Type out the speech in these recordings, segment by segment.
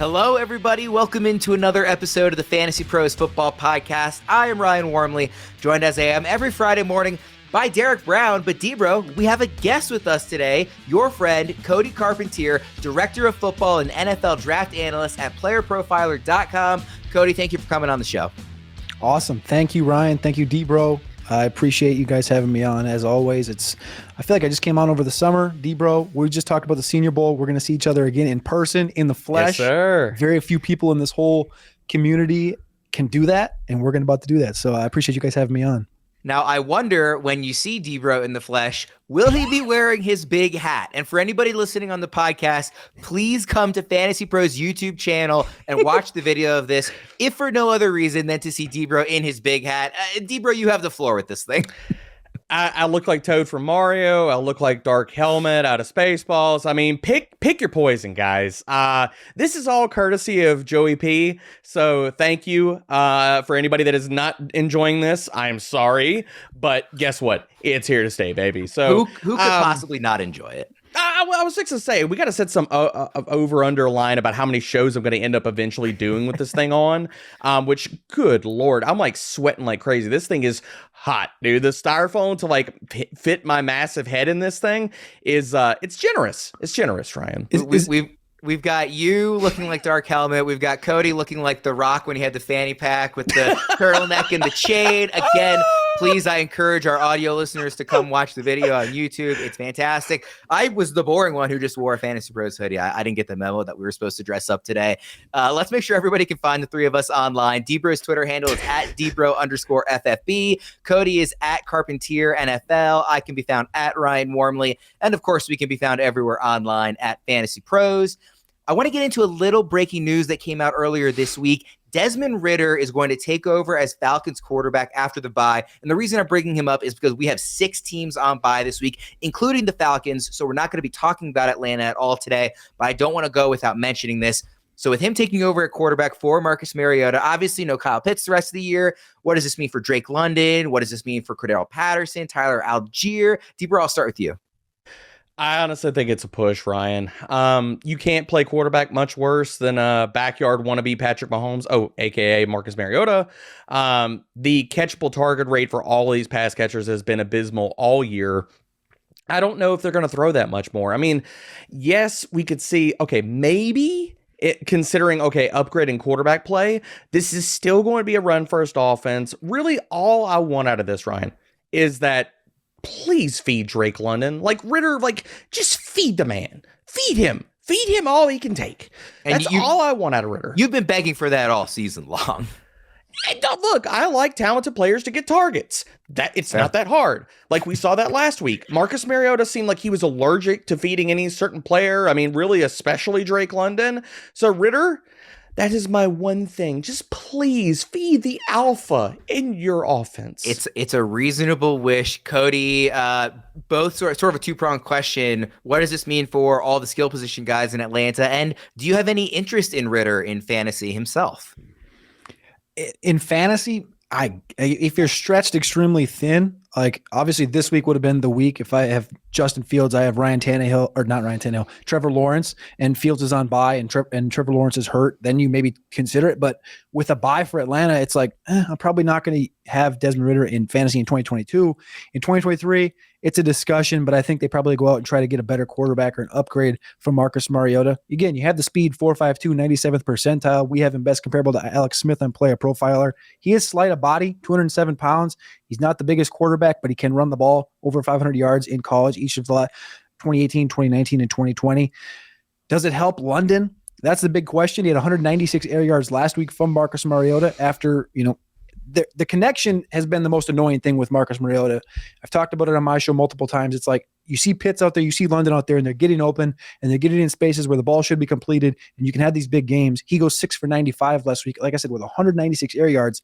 Hello, everybody. Welcome into another episode of the Fantasy Pros Football Podcast. I am Ryan Wormley, joined as I am every Friday morning by Derek Brown. But D-Bro, we have a guest with us today, your friend, Cody Carpentier, Director of Football and NFL Draft Analyst at PlayerProfiler.com. Cody, thank you for coming on the show. Awesome. Thank you, Ryan. Thank you, D-Bro. I appreciate you guys having me on. As always, I feel like I just came on over the summer. D-Bro, we just talked about the Senior Bowl. We're going to see each other again in person, in the flesh. Yes, sir. Very few people in this whole community can do that, and we're about to do that. So I appreciate you guys having me on. Now, I wonder, when you see D-Bro in the flesh, will he be wearing his big hat? And for anybody listening on the podcast, please come to Fantasy Pros YouTube channel and watch the video of this, if for no other reason than to see D-Bro in his big hat. D-Bro, you have the floor with this thing. I look like Toad from Mario. I look like Dark Helmet out of Spaceballs. I mean, pick your poison, guys. This is all courtesy of Joey P. So thank you for anybody that is not enjoying this. I'm sorry, but guess what? It's here to stay, baby. So who could possibly not enjoy it? I was fixing to say, we got to set some over-under line about how many shows I'm going to end up eventually doing with this thing on, which, good Lord, I'm like sweating like crazy. This thing is hot, dude. The styrofoam to like fit my massive head in this thing is, it's generous. It's generous, Ryan. We've got you looking like Dark Helmet. We've got Cody looking like The Rock when he had the fanny pack with the turtleneck and the chain. Again, please, I encourage our audio listeners to come watch the video on YouTube. It's fantastic. I was the boring one who just wore a Fantasy Pros hoodie. I didn't get the memo that we were supposed to dress up today. Let's make sure everybody can find the three of us online. D-Bro's Twitter handle is at @Dbro_FFB. Cody is at Carpentier NFL. I can be found at Ryan Wormley. And of course, we can be found everywhere online at Fantasy Pros. I want to get into a little breaking news that came out earlier this week. Desmond Ridder is going to take over as Falcons quarterback after the bye. And the reason I'm bringing him up is because we have 6 teams on bye this week, including the Falcons. So we're not going to be talking about Atlanta at all today, but I don't want to go without mentioning this. So with him taking over at quarterback for Marcus Mariota, obviously no Kyle Pitts the rest of the year. What does this mean for Drake London? What does this mean for Cordell Patterson, Tyler Algier? D-Bro, I'll start with you. I honestly think it's a push, Ryan. You can't play quarterback much worse than a backyard wannabe Patrick Mahomes, aka Marcus Mariota. The catchable target rate for all of these pass catchers has been abysmal all year. I don't know if they're going to throw that much more. I mean, yes, we could see, maybe considering, upgrading quarterback play, this is still going to be a run-first offense. Really, all I want out of this, Ryan, is that please feed Drake London. Like Ridder, just feed the man. Feed him. Feed him all he can take. That's all I want out of Ridder. You've been begging for that all season long. Look, I like talented players to get targets. It's not that hard. Like we saw that last week. Marcus Mariota seemed like he was allergic to feeding any certain player. I mean, really, especially Drake London. So Ridder, that is my one thing. Just please feed the alpha in your offense. It's a reasonable wish. Cody, both sort of a two-pronged question. What does this mean for all the skill position guys in Atlanta? And do you have any interest in Ridder in fantasy himself? In fantasy, if you're stretched extremely thin, like obviously this week would have been the week. If I have Justin Fields, I have Trevor Lawrence, and Fields is on bye and Trevor Lawrence is hurt, then you maybe consider it. But with a bye for Atlanta, it's like, I'm probably not going to have Desmond Ridder in fantasy in 2022. In 2023, it's a discussion, but I think they probably go out and try to get a better quarterback or an upgrade from Marcus Mariota. Again, you have the speed, 4.52, 97th percentile. We have him best comparable to Alex Smith on Player Profiler. He is slight of body, 207 pounds. He's not the biggest quarterback, but he can run the ball over 500 yards in college, each of the 2018, 2019, and 2020. Does it help London? That's the big question. He had 196 air yards last week from Marcus Mariota after, the connection has been the most annoying thing with Marcus Mariota. I've talked about it on my show multiple times. It's like you see Pitts out there, you see London out there, and they're getting open, and they're getting in spaces where the ball should be completed, and you can have these big games. He goes 6 for 95 last week, like I said, with 196 air yards.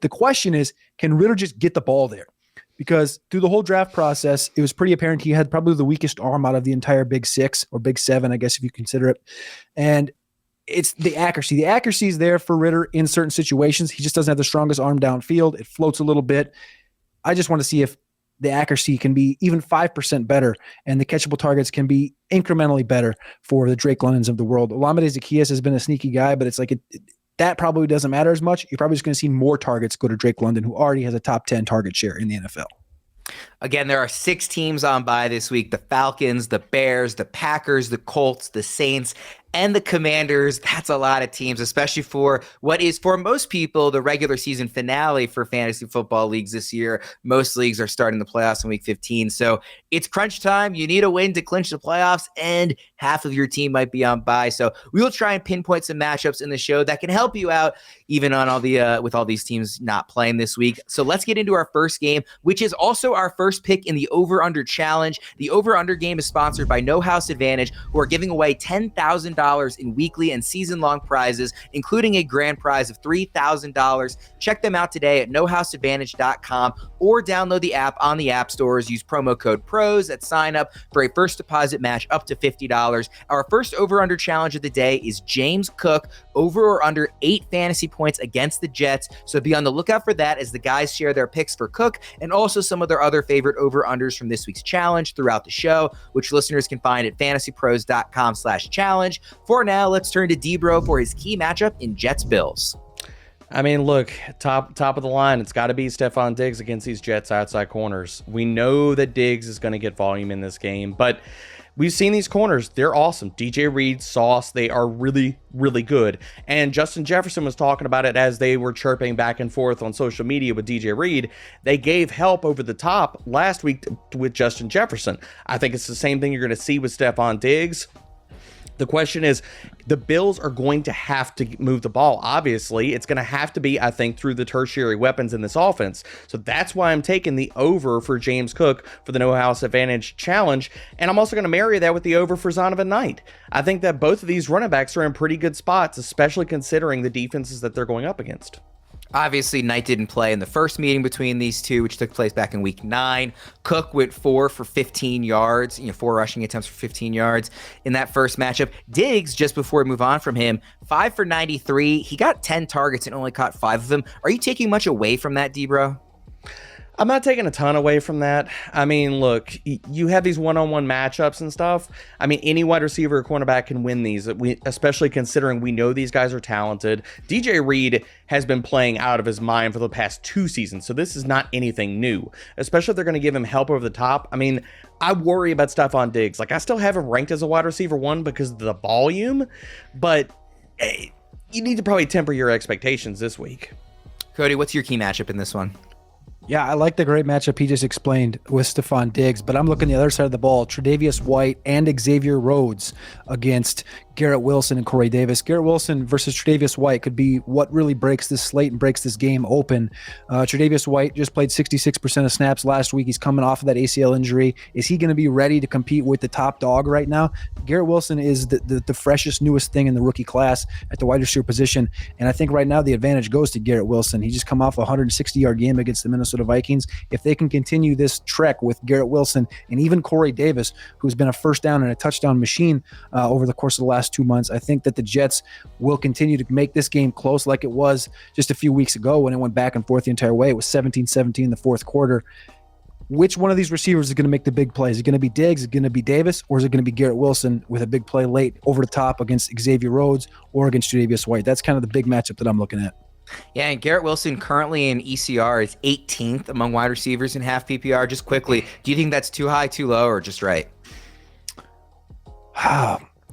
The question is, can Ridder just get the ball there? Because through the whole draft process, it was pretty apparent he had probably the weakest arm out of the entire Big Six, or Big Seven, I guess if you consider it. And it's the accuracy. The accuracy is there for Ridder in certain situations. He just doesn't have the strongest arm downfield. It floats a little bit. I just want to see if the accuracy can be even 5% better, and the catchable targets can be incrementally better for the Drake Londons of the world. Olamide Zaccheaus has been a sneaky guy, but it's like that probably doesn't matter as much. You're probably just going to see more targets go to Drake London, who already has a top 10 target share in the NFL. Again, there are 6 teams on bye this week: the Falcons, the Bears, the Packers, the Colts, the Saints, and the Commanders. That's a lot of teams, especially for what is, for most people, the regular season finale for fantasy football leagues this year. Most leagues are starting the playoffs in week 15. So it's crunch time. You need a win to clinch the playoffs, and half of your team might be on bye. So we will try and pinpoint some matchups in the show that can help you out, even on all the with all these teams not playing this week. So let's get into our first game, which is also our first pick in the over-under challenge. The over-under game is sponsored by No House Advantage, who are giving away $10,000 in weekly and season-long prizes, including a grand prize of $3,000. Check them out today at nohouseadvantage.com or download the app on the app stores. Use promo code PROS at sign up for a first deposit match up to $50. Our first over-under challenge of the day is James Cook over or under 8 fantasy points against the Jets. So be on the lookout for that as the guys share their picks for Cook and also some of their other favorite over-unders from this week's challenge throughout the show, which listeners can find at fantasypros.com/challenge. For now, let's turn to D-Bro for his key matchup in Jets-Bills. I mean, look, top of the line, it's got to be Stefon Diggs against these Jets outside corners. We know that Diggs is going to get volume in this game, but we've seen these corners. They're awesome. DJ Reed, Sauce, they are really, really good. And Justin Jefferson was talking about it as they were chirping back and forth on social media with DJ Reed. They gave help over the top last week with Justin Jefferson. I think it's the same thing you're going to see with Stefon Diggs. The question is, the Bills are going to have to move the ball. Obviously, it's going to have to be, I think, through the tertiary weapons in this offense. So that's why I'm taking the over for James Cook for the No House Advantage challenge. And I'm also going to marry that with the over for Zonovan Knight. I think that both of these running backs are in pretty good spots, especially considering the defenses that they're going up against. Obviously, Knight didn't play in the first meeting between these two, which took place back in week 9. Cook went 4 for 15 yards, 4 rushing attempts for 15 yards in that first matchup. Diggs, just before we move on from him, 5 for 93. He got 10 targets and only caught 5 of them. Are you taking much away from that, D-Bro? I'm not taking a ton away from that. I mean, look, you have these one-on-one matchups and stuff. I mean, any wide receiver or cornerback can win these, especially considering we know these guys are talented. DJ Reed has been playing out of his mind for the past 2 seasons, so this is not anything new, especially if they're going to give him help over the top. I mean, I worry about Stefon Diggs. Like, I still have him ranked as a wide receiver 1 because of the volume, but you need to probably temper your expectations this week. Cody, what's your key matchup in this one? Yeah, I like the great matchup he just explained with Stefon Diggs, but I'm looking the other side of the ball. Tre'Davious White and Xavier Rhodes against Garrett Wilson and Corey Davis. Garrett Wilson versus Tre'Davious White could be what really breaks this slate and breaks this game open. Tre'Davious White just played 66% of snaps last week. He's coming off of that ACL injury. Is he going to be ready to compete with the top dog right now? Garrett Wilson is the freshest, newest thing in the rookie class at the wide receiver position, and I think right now the advantage goes to Garrett Wilson. He just come off a 160-yard game against the Minnesota Vikings. If they can continue this trek with Garrett Wilson and even Corey Davis, who's been a first down and a touchdown machine over the course of the last 2 months, I think that the Jets will continue to make this game close like it was just a few weeks ago when it went back and forth the entire way. It was 17-17 in the fourth quarter. Which one of these receivers is going to make the big play? Is it going to be Diggs? Is it going to be Davis? Or is it going to be Garrett Wilson with a big play late over the top against Xavier Rhodes or against Tre'Davious White? That's kind of the big matchup that I'm looking at. Yeah, and Garrett Wilson currently in ECR is 18th among wide receivers in half PPR. Just quickly, do you think that's too high, too low, or just right?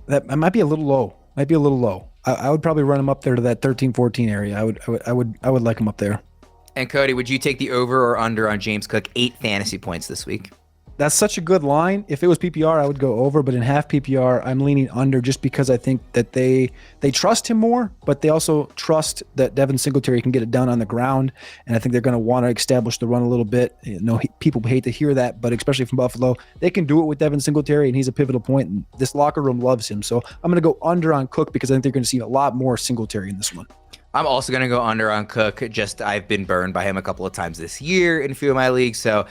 That might be a little low. I would probably run him up there to that 13-14 area. I would like him up there. And Cody, would you take the over or under on James Cook 8 fantasy points this week? That's such a good line. If it was PPR, I would go over, but in half PPR, I'm leaning under just because I think that they trust him more, but they also trust that Devin Singletary can get it done on the ground, and I think they're going to want to establish the run a little bit. People hate to hear that, but especially from Buffalo, they can do it with Devin Singletary, and he's a pivotal point, and this locker room loves him. So I'm going to go under on Cook because I think they're going to see a lot more Singletary in this one. I'm also going to go under on Cook. I've been burned by him a couple of times this year in a few of my leagues. So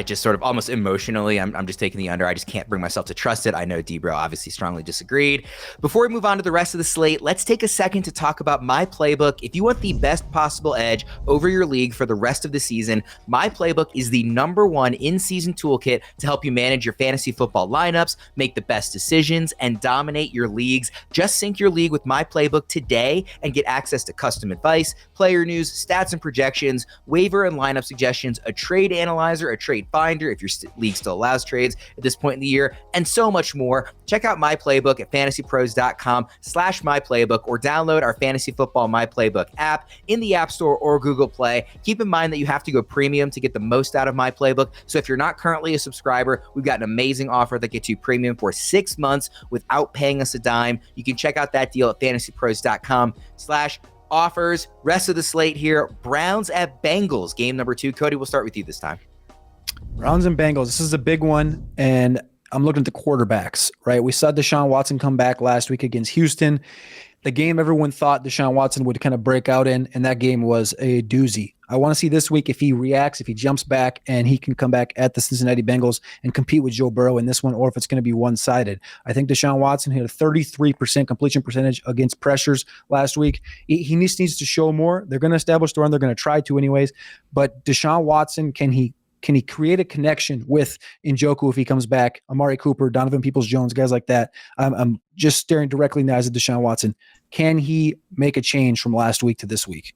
just sort of almost emotionally, I'm just taking the under. I just can't bring myself to trust it. I know D-Bro obviously strongly disagreed. Before we move on to the rest of the slate, let's take a second to talk about My Playbook. If you want the best possible edge over your league for the rest of the season, My Playbook is the #1 in-season toolkit to help you manage your fantasy football lineups, make the best decisions, and dominate your leagues. Just sync your league with My Playbook today and get access to custom advice, player news, stats and projections, waiver and lineup suggestions, a trade analyzer, a trade finder if your league still allows trades at this point in the year, and so much more. Check out My Playbook at fantasypros.com/myplaybook or download our Fantasy Football My Playbook app in the App Store or Google Play. Keep in mind that you have to go premium to get the most out of My Playbook. So if you're not currently a subscriber, we've got an amazing offer that gets you premium for 6 months without paying us a dime. You can check out that deal at fantasypros.com/offers. Rest of the slate here. Browns at Bengals, game number 2. Cody, we'll start with you this time. Browns and Bengals. This is a big one, and I'm looking at the quarterbacks, right? We saw Deshaun Watson come back last week against Houston. The game everyone thought Deshaun Watson would kind of break out in, and that game was a doozy. I want to see this week if he reacts, if he jumps back, and he can come back at the Cincinnati Bengals and compete with Joe Burrow in this one, or if it's going to be one-sided. I think Deshaun Watson hit a 33% completion percentage against pressures last week. He needs to show more. They're going to establish the run. They're going to try to anyways. But Deshaun Watson, can he create a connection with Njoku if he comes back, Amari Cooper, Donovan Peoples-Jones, guys like that? I'm just staring directly in the eyes of Deshaun Watson. Can he make a change from last week to this week?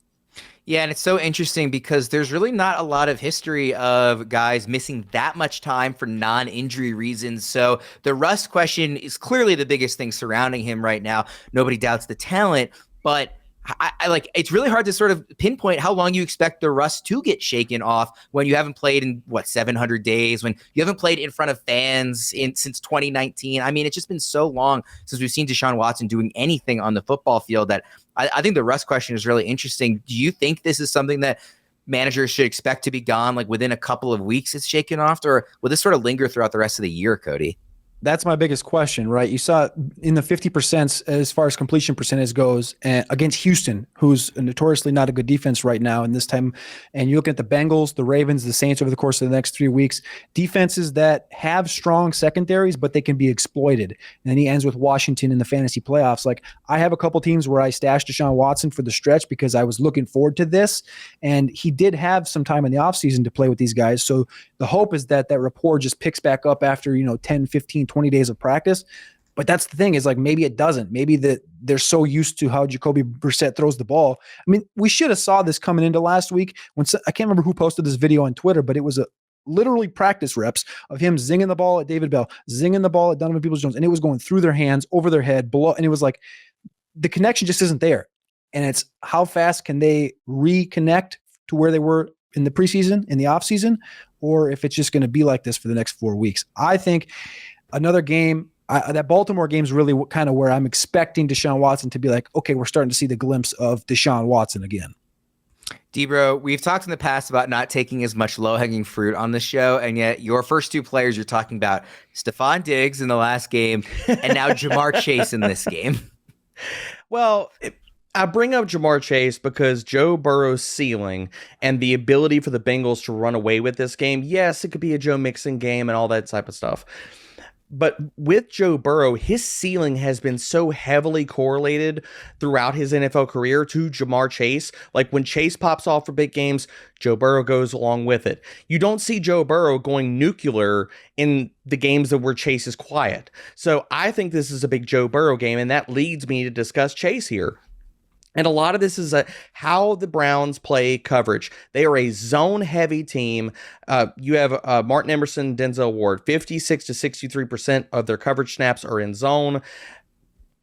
Yeah, and it's so interesting because there's really not a lot of history of guys missing that much time for non-injury reasons. So the rust question is clearly the biggest thing surrounding him right now. Nobody doubts the talent, but I like, it's really hard to sort of pinpoint how long you expect the rust to get shaken off when you haven't played in 700 days, when you haven't played in front of fans since 2019. I mean, it's just been so long since we've seen Deshaun Watson doing anything on the football field that I think the rust question is really interesting. Do you think this is something that managers should expect to be gone like within a couple of weeks it's shaken off, or will this sort of linger throughout the rest of the year, Cody? That's my biggest question, right? You saw in the 50% as far as completion percentage goes against Houston, who's notoriously not a good defense right now in this time. And you look at the Bengals, the Ravens, the Saints over the course of the next 3 weeks, defenses that have strong secondaries, but they can be exploited. And then he ends with Washington in the fantasy playoffs. Like, I have a couple teams where I stashed Deshaun Watson for the stretch because I was looking forward to this. And he did have some time in the offseason to play with these guys. So the hope is that rapport just picks back up after, 10, 15, 20 days of practice. But that's the thing, is like, maybe it doesn't. Maybe they're so used to how Jacoby Brissett throws the ball. I mean, we should have saw this coming into last week I can't remember who posted this video on Twitter, but it was literally practice reps of him zinging the ball at David Bell, zinging the ball at Donovan Peoples-Jones, and it was going through their hands, over their head, below, and it was like the connection just isn't there. And it's how fast can they reconnect to where they were in the preseason, in the offseason, or if it's just going to be like this for the next 4 weeks. I think another game, that Baltimore game is really kind of where I'm expecting Deshaun Watson to be like, okay, we're starting to see the glimpse of Deshaun Watson again. D-Bro, we've talked in the past about not taking as much low-hanging fruit on the show, and yet your first 2 players you're talking about, Stefon Diggs in the last game, and now Jamar Chase in this game. Well, I bring up Jamar Chase because Joe Burrow's ceiling and the ability for the Bengals to run away with this game, yes, it could be a Joe Mixon game and all that type of stuff. But with Joe Burrow, his ceiling has been so heavily correlated throughout his NFL career to Jamar Chase. Like, when Chase pops off for big games, Joe Burrow goes along with it. You don't see Joe Burrow going nuclear in the games where Chase is quiet. So I think this is a big Joe Burrow game, and that leads me to discuss Chase here. And a lot of this is how the Browns play coverage. They are a zone-heavy team. You have Martin Emerson, Denzel Ward. 56 to 63% of their coverage snaps are in zone.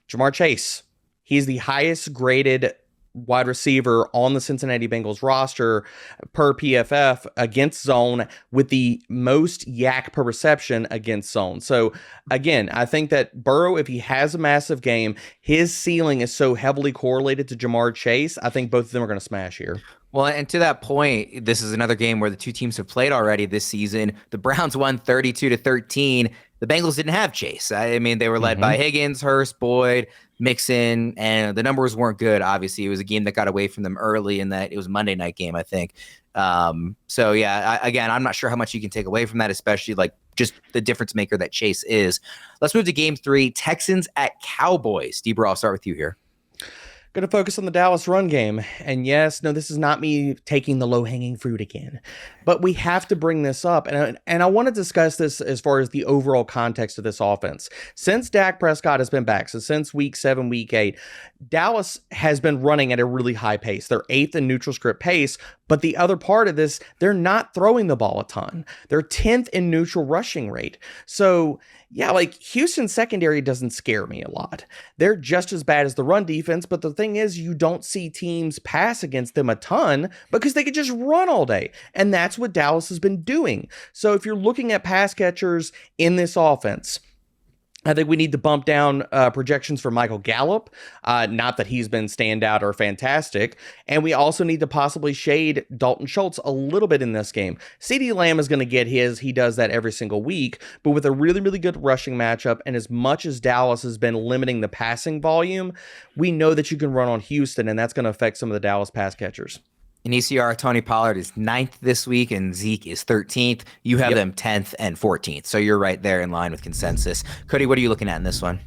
Jamar Chase, he's the highest graded wide receiver on the Cincinnati Bengals roster per PFF against zone, with the most yak per reception against zone. So again, I think that Burrow, if he has a massive game, his ceiling is so heavily correlated to Jamar Chase. I think both of them are going to smash here. Well, and to that point, this is another game where the 2 teams have played already this season. The Browns won 32-13. The Bengals didn't have Chase. I mean, they were led by Higgins, Hurst, Boyd, Mixon, and the numbers weren't good. Obviously, it was a game that got away from them early, in that it was a Monday night game, I think. So yeah, again, I'm not sure how much you can take away from that, especially like just the difference maker that Chase is. Let's move to game 3, Texans at Cowboys. Debra, I'll start with you here. Going to focus on the Dallas run game. And yes, no, this is not me taking the low-hanging fruit again. But we have to bring this up. And I want to discuss this as far as the overall context of this offense. Since Dak Prescott has been back, so since week 7, week 8, Dallas has been running at a really high pace. They're 8th in neutral script pace. But the other part of this, they're not throwing the ball a ton. They're 10th in neutral rushing rate. So yeah, like Houston's secondary doesn't scare me a lot. They're just as bad as the run defense, but the thing is you don't see teams pass against them a ton because they could just run all day. And that's what Dallas has been doing. So if you're looking at pass catchers in this offense, I think we need to bump down projections for Michael Gallup. Not that he's been standout or fantastic. And we also need to possibly shade Dalton Schultz a little bit in this game. CeeDee Lamb is going to get his. He does that every single week. But with a really, really good rushing matchup, and as much as Dallas has been limiting the passing volume, we know that you can run on Houston, and that's going to affect some of the Dallas pass catchers. In ECR, Tony Pollard is 9th this week, and Zeke is 13th. You have them 10th and 14th, so you're right there in line with consensus. Cody, what are you looking at in this one?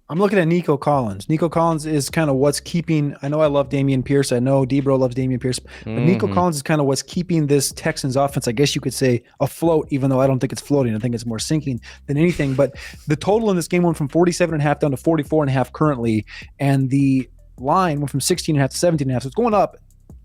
I'm looking at Nico Collins. Nico Collins is kind of what's keeping – I know I love Dameon Pierce. I know Debro loves Dameon Pierce. But Nico Collins is kind of what's keeping this Texans offense, I guess you could say, afloat, even though I don't think it's floating. I think it's more sinking than anything. But the total in this game went from 47.5 down to 44.5 currently, and the line went from 16.5 to 17.5. So it's going up.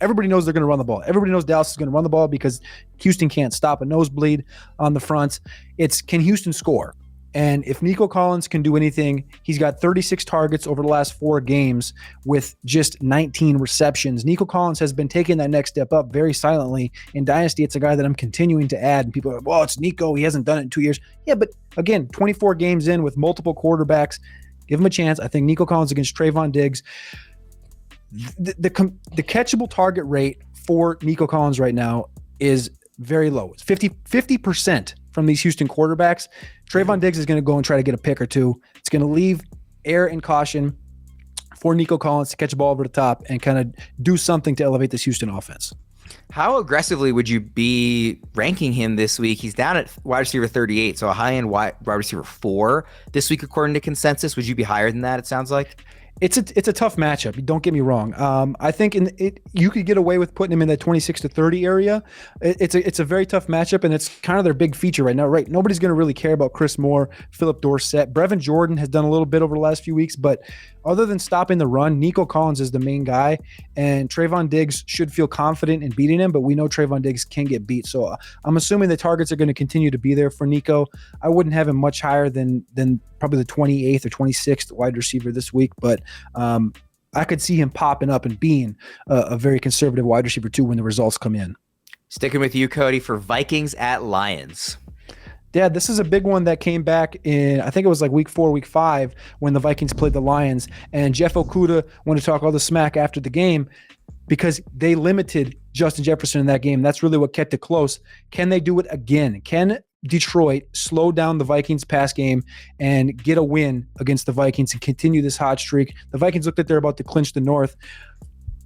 Everybody knows they're going to run the ball. Everybody knows Dallas is going to run the ball because Houston can't stop a nosebleed on the front. It's, can Houston score? And if Nico Collins can do anything, he's got 36 targets over the last 4 games with just 19 receptions. Nico Collins has been taking that next step up very silently. In Dynasty, it's a guy that I'm continuing to add. And people are like, well, it's Nico. He hasn't done it in 2 years. Yeah, but again, 24 games in with multiple quarterbacks. Give him a chance. I think Nico Collins against Trevon Diggs. The catchable target rate for Nico Collins right now is very low. It's 50% from these Houston quarterbacks. Trevon Diggs is going to go and try to get a pick or two. It's going to leave air and caution for Nico Collins to catch a ball over the top and kind of do something to elevate this Houston offense. How aggressively would you be ranking him this week? He's down at wide receiver 38, so a high-end wide receiver 4 this week according to consensus. Would you be higher than that, it sounds like? It's a tough matchup. Don't get me wrong. I think you could get away with putting him in that 26 to 30 area. It's a very tough matchup, and it's kind of their big feature right now. Right, nobody's going to really care about Chris Moore, Phillip Dorsett. Brevin Jordan has done a little bit over the last few weeks, but other than stopping the run, Nico Collins is the main guy, and Trevon Diggs should feel confident in beating him, but we know Trevon Diggs can get beat. So I'm assuming the targets are going to continue to be there for Nico. I wouldn't have him much higher than probably the 28th or 26th wide receiver this week, but I could see him popping up and being a very conservative wide receiver too when the results come in. Sticking with you, Cody, for Vikings at Lions. Dad, this is a big one that came back in, I think it was like week 4, week 5, when the Vikings played the Lions. And Jeff Okudah wanted to talk all the smack after the game because they limited Justin Jefferson in that game. That's really what kept it close. Can they do it again? Can Detroit slow down the Vikings pass game and get a win against the Vikings and continue this hot streak? The Vikings looked like they're about to clinch the North.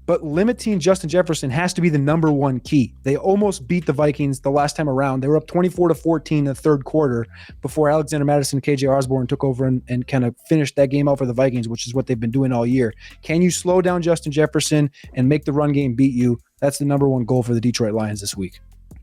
But limiting Justin Jefferson has to be the number one key. They almost beat the Vikings the last time around. They were up 24-14 in the third quarter before Alexander Mattison and KJ Osborne took over and kind of finished that game out for the Vikings, which is what they've been doing all year. Can you slow down Justin Jefferson and make the run game beat you? That's the number one goal for the Detroit Lions this week.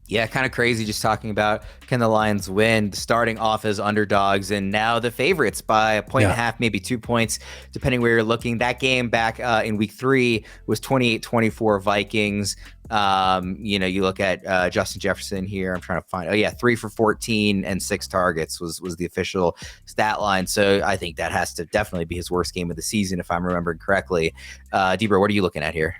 Yeah, kind of crazy just talking about can the Lions win, starting off as underdogs and now the favorites by a point and a half, maybe 2 points, depending where you're looking. That game back in week 3 was 28-24 Vikings. You look at Justin Jefferson here. I'm trying to find, 3 for 14 and 6 targets was the official stat line. So I think that has to definitely be his worst game of the season, if I'm remembering correctly. Debra, what are you looking at here?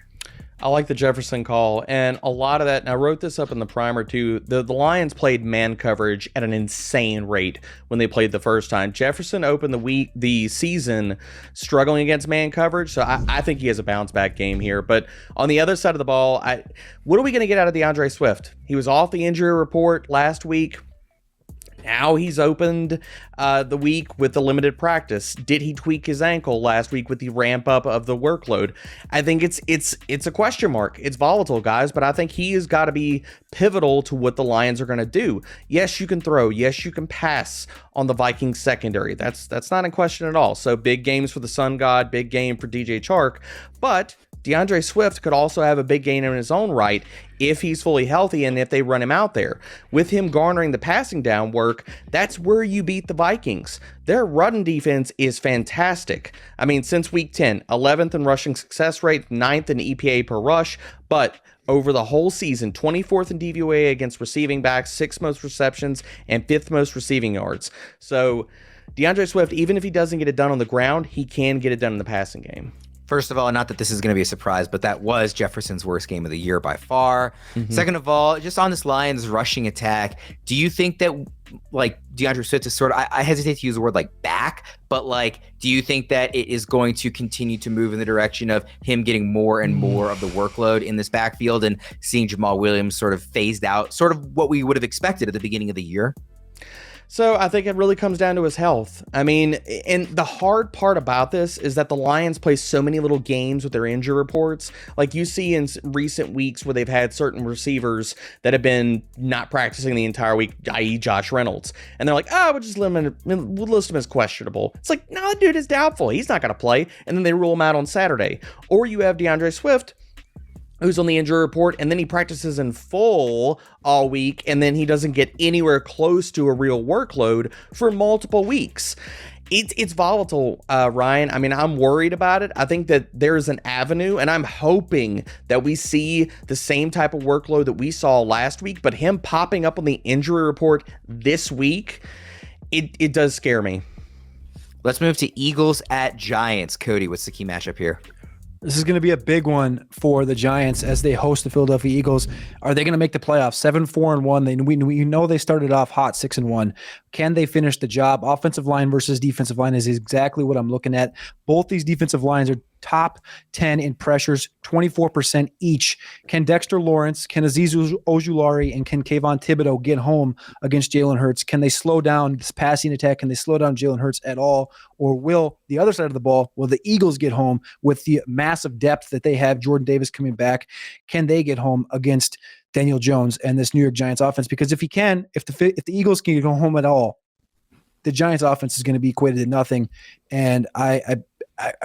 I like the Jefferson call, and a lot of that, and I wrote this up in the primer too, the Lions played man coverage at an insane rate when they played the first time. Jefferson opened the season struggling against man coverage, so I think he has a bounce-back game here. But on the other side of the ball, what are we going to get out of DeAndre Swift? He was off the injury report last week. Now he's opened the week with the limited practice. Did he tweak his ankle last week with the ramp up of the workload? I think it's a question mark. It's volatile, guys, but I think he has got to be pivotal to what the Lions are going to do. Yes, you can throw. Yes, you can pass on the Vikings secondary. That's not in question at all. So big games for the Sun God, big game for DJ Chark, but DeAndre Swift could also have a big game in his own right if he's fully healthy and if they run him out there. With him garnering the passing down work, that's where you beat the Vikings. Their run defense is fantastic. I mean, since week 10, 11th in rushing success rate, 9th in EPA per rush, but over the whole season, 24th in DVOA against receiving backs, 6th most receptions, and 5th most receiving yards. So DeAndre Swift, even if he doesn't get it done on the ground, he can get it done in the passing game. First of all, not that this is going to be a surprise, but that was Jefferson's worst game of the year by far. Second of all, just on this Lions rushing attack, do you think that like DeAndre Swift is sort of, I hesitate to use the word like back, but like, do you think that it is going to continue to move in the direction of him getting more and more of the workload in this backfield and seeing Jamal Williams sort of phased out, sort of what we would have expected at the beginning of the year? So I think it really comes down to his health. I mean, and the hard part about this is that the Lions play so many little games with their injury reports. Like you see in recent weeks where they've had certain receivers that have been not practicing the entire week, i.e. Josh Reynolds. And they're like, we'll just list him as questionable. It's like, no, the dude is doubtful. He's not going to play. And then they rule him out on Saturday. Or you have DeAndre Swift, who's on the injury report, and then he practices in full all week, and then he doesn't get anywhere close to a real workload for multiple weeks. It's volatile, Ryan. I mean, I'm worried about it. I think that there's an avenue, and I'm hoping that we see the same type of workload that we saw last week, but him popping up on the injury report this week, it does scare me. Let's move to Eagles at Giants. Cody, what's the key matchup here? This is going to be a big one for the Giants as they host the Philadelphia Eagles. Are they going to make the playoffs? 7-4-1. We know they started off hot 6-1. Can they finish the job? Offensive line versus defensive line is exactly what I'm looking at. Both these defensive lines are top 10 in pressures, 24% each. Can Dexter Lawrence, can Azeez Ojulari, and can Kayvon Thibodeau get home against Jalen Hurts? Can they slow down this passing attack? Can they slow down Jalen Hurts at all? Or will the other side of the ball, will the Eagles get home with the massive depth that they have, Jordan Davis coming back? Can they get home against Daniel Jones and this New York Giants offense? Because if the Eagles can go home at all, the Giants offense is going to be equated to nothing. And I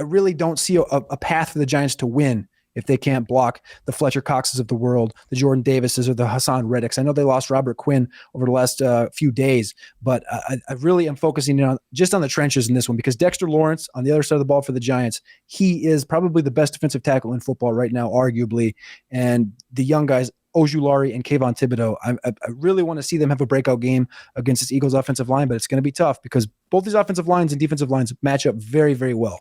really don't see a path for the Giants to win if they can't block the Fletcher Coxes of the world, the Jordan Davises, or the Hassan Reddicks. I know they lost Robert Quinn over the last few days, but I really am focusing on the trenches in this one because Dexter Lawrence on the other side of the ball for the Giants, he is probably the best defensive tackle in football right now, arguably. And the young guys, Ojulari and Kayvon Thibodeau, I really want to see them have a breakout game against this Eagles offensive line, but it's going to be tough because both these offensive lines and defensive lines match up very, very well.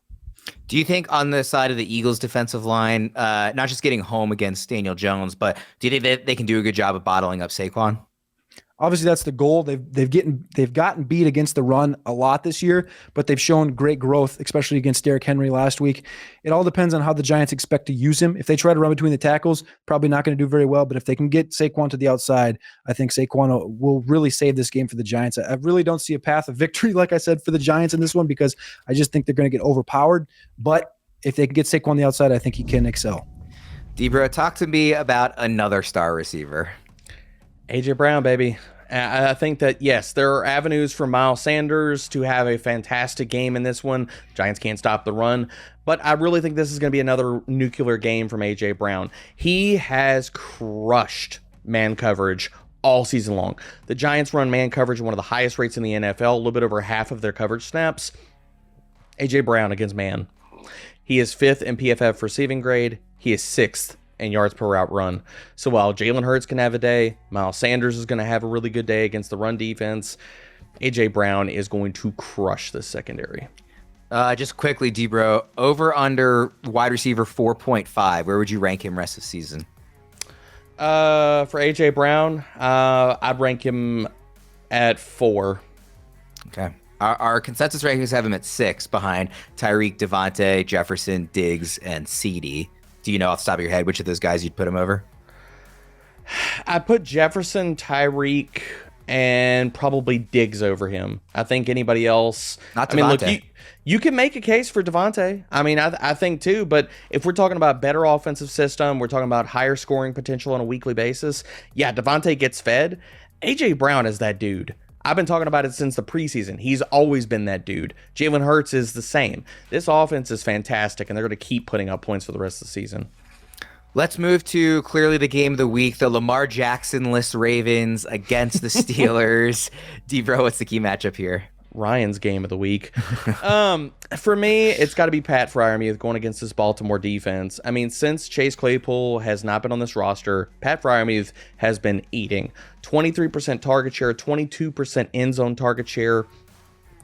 Do you think on the side of the Eagles defensive line, not just getting home against Daniel Jones, but do you think that they can do a good job of bottling up Saquon? Obviously, that's the goal. They've gotten beat against the run a lot this year, but they've shown great growth, especially against Derrick Henry last week. It all depends on how the Giants expect to use him. If they try to run between the tackles, probably not going to do very well. But if they can get Saquon to the outside, I think Saquon will really save this game for the Giants. I really don't see a path of victory, like I said, for the Giants in this one because I just think they're going to get overpowered. But if they can get Saquon on the outside, I think he can excel. Debro, talk to me about another star receiver. AJ Brown, baby. I think that, yes, there are avenues for Miles Sanders to have a fantastic game in this one. Giants can't stop the run. But I really think this is going to be another nuclear game from AJ Brown. He has crushed man coverage all season long. The Giants run man coverage at one of the highest rates in the NFL, a little bit over half of their coverage snaps. AJ Brown against man. He is 5th in PFF receiving grade. He is 6th and yards per route run. So while Jalen Hurts can have a day, Miles Sanders is going to have a really good day against the run defense, AJ Brown is going to crush the secondary. Just quickly, Debro, over under wide receiver 4.5. Where would you rank him rest of season? For AJ Brown, I'd rank him at 4. Okay. Our consensus rankings have him at 6 behind Tyreek, Devontae, Jefferson, Diggs, and CeeDee. Do you know off the top of your head which of those guys you'd put him over? I put Jefferson, Tyreek, and probably Diggs over him. I think anybody else. Not I mean, look, Devontae. you can make a case for Devontae. I mean, I think too. But if we're talking about better offensive system, we're talking about higher scoring potential on a weekly basis. Yeah, Devontae gets fed. AJ Brown is that dude. I've been talking about it since the preseason. He's always been that dude. Jalen Hurts is the same. This offense is fantastic, and they're going to keep putting up points for the rest of the season. Let's move to clearly the game of the week, the Lamar Jackson-less Ravens against the Steelers. D-Bro, what's the key matchup here? Ryan's game of the week. For me, it's got to be Pat Freiermuth going against this Baltimore defense. I mean, since Chase Claypool has not been on this roster, Pat Freiermuth has been eating. 23% target share, 22% end zone target share.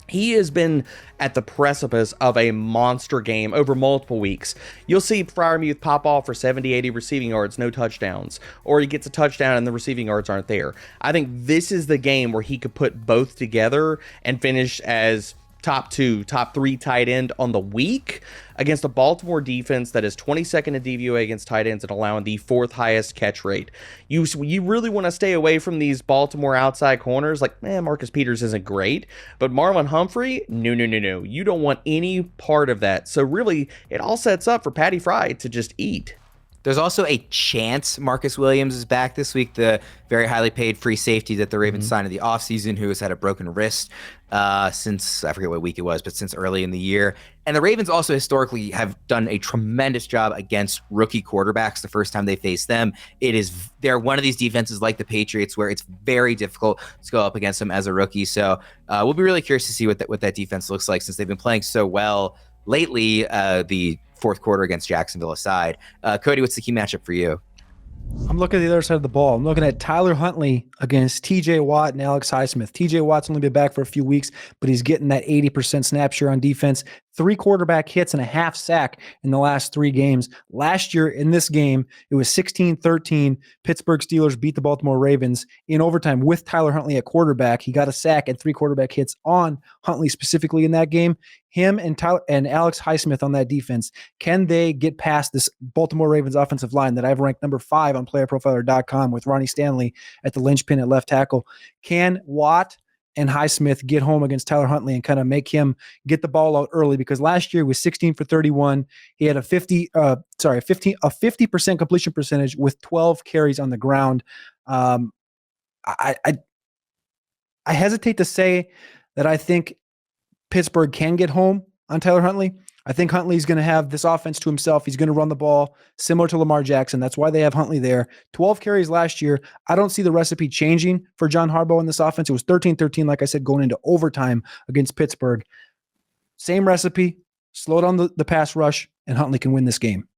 He has been at the precipice of a monster game over multiple weeks. You'll see Freiermuth pop off for 70, 80 receiving yards, no touchdowns. Or he gets a touchdown and the receiving yards aren't there. I think this is the game where he could put both together and finish as top 2, top 3 tight end on the week against a Baltimore defense that is 22nd in DVOA against tight ends and allowing the 4th highest catch rate. You really want to stay away from these Baltimore outside corners. Like, Marcus Peters isn't great, but Marlon Humphrey, no. You don't want any part of that. So really, it all sets up for Patty Fry to just eat. There's also a chance Marcus Williams is back this week, the very highly paid free safety that the Ravens signed in the offseason, who has had a broken wrist since, I forget what week it was, but since early in the year. And the Ravens also historically have done a tremendous job against rookie quarterbacks the first time they face them. They're one of these defenses like the Patriots where it's very difficult to go up against them as a rookie. So we'll be really curious to see what that defense looks like since they've been playing so well lately, the fourth quarter against Jacksonville aside. Cody, what's the key matchup for you? I'm looking at the other side of the ball. I'm looking at Tyler Huntley against TJ Watt and Alex Highsmith. TJ Watt's only been back for a few weeks, but he's getting that 80% snap share on defense. 3 quarterback hits and a half sack in the last 3 games. Last year in this game, it was 16-13. Pittsburgh Steelers beat the Baltimore Ravens in overtime with Tyler Huntley at quarterback. He got a sack and 3 quarterback hits on Huntley specifically in that game. Him and Alex Highsmith on that defense, can they get past this Baltimore Ravens offensive line that I've ranked number 5 on playerprofiler.com with Ronnie Stanley at the linchpin at left tackle? Can Watt and Highsmith get home against Tyler Huntley and kind of make him get the ball out early? Because last year he was 16 for 31. He had a 50% completion percentage with 12 carries on the ground. I hesitate to say that I think Pittsburgh can get home on Tyler Huntley. I think Huntley's going to have this offense to himself. He's going to run the ball similar to Lamar Jackson. That's why they have Huntley there. 12 carries last year. I don't see the recipe changing for John Harbaugh in this offense. It was 13-13, like I said, going into overtime against Pittsburgh. Same recipe, slow down the pass rush, and Huntley can win this game.